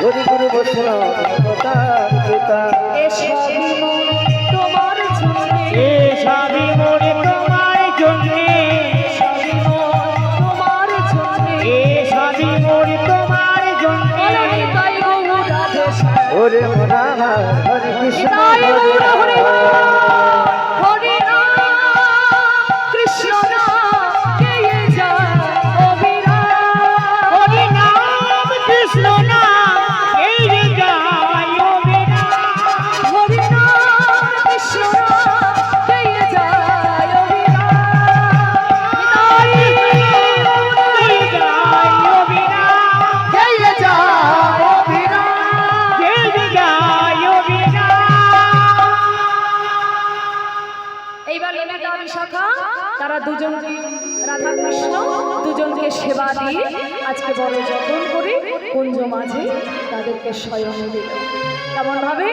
হরি গুরু বৈষ্ণব পিতা তোমার এ সবই মোরে তোমার জন্যে তোমার এ সবই মোরে তোমার জন্যে ওরে মোরা হরে কৃষ্ণ হরে হরে কৃষ্ণ হরি নাম কৃষ্ণ নাম এই যে যায় তারা দুজনকে রাধা কৃষ্ণ দুজনকে সেবা দিয়ে আজকে বড় যত্ন করে কুঞ্জ মাঝে তাদেরকে শয়ন দিল। কেমন ভাবে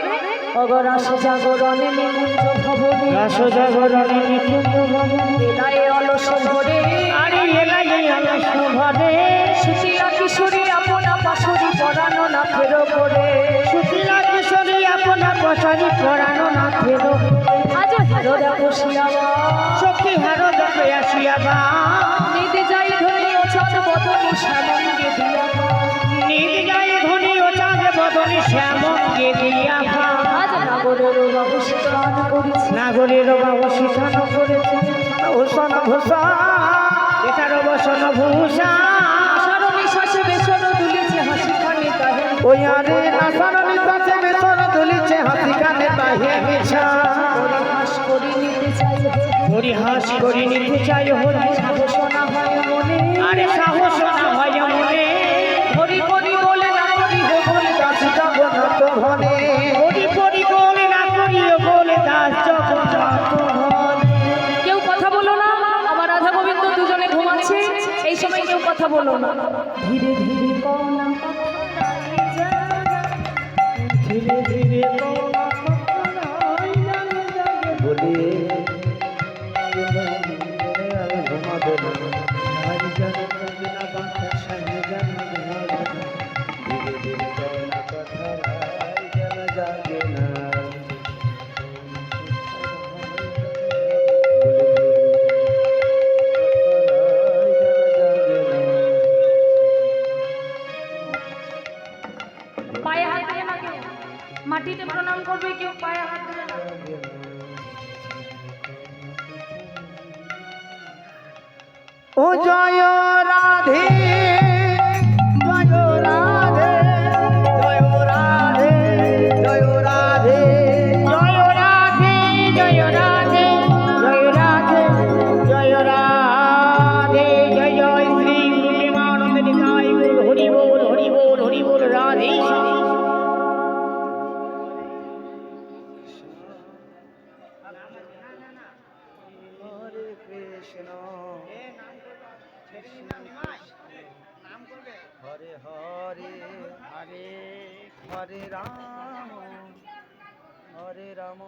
অগরাস জাগরণে নিকুঞ্জ ভবনে এলায়ে অলস ভরে সুশীলা কিশোরী আপনা পাশরি পরানো না ফেরো করে আজ হেরো দেখো শিয়াবা সখী হারো দেখে আসিয়াবা নিতে যাই ধরে ওছাদ বদনি শ্যামঙ্গে দিয়াবা নিদ যায় ধনী ও চাঁদ বদনে শ্যামঙ্গে দিয়াবা আজ নাগরের বাবু স্নান করেছে নাগরের বাবু শিখান করেছে ভূষণ ভূষা এটার বসন ভূষা আষাঢ় নিঃশ্বাসে বেসন দুলিছে হাসি খানে তাহে ওই আরে আষাঢ় নিঃশ্বাসে বেসন দুলিছে হাসি খানে তাহে মিছা পরিহাস করি নিতে চাই পরিহাস করি নিতে চাই হরি সাহস না হয় মনে আরে সাহস না হয় মনে হরি করি বলে না করি হে বলে দাস জগন্নাথ ভনে হরি করি বলে না করিও বলে দাস জগন্নাথ ভনে কেউ কথা বলো না আমার রাধা গোবিন্দ দুজনে ঘুমাচ্ছে এই সময় কেউ কথা বলো না ধীরে ধীরে কনা ধীরে ধীরে বলি ঘুমাবো না ধীরে ধীরে কথা জাগে না পায়ে হাত দিয়ে না কেউ মাটিতে প্রণাম করবে কেউ পায়ে হাত দিয়ে না ও জয় রাধে জয় রাধে জয় রাধে জয় রাধে জয় রাধে জয় রাধে জয় রাধে জয় রাধে জয় জয় শ্রী গুরু প্রেমানন্দ নিতাই গৌর হরি বল হরি বল হরি বল রাধে হরে কৃষ্ণ হরে হরে হরে হরে রাম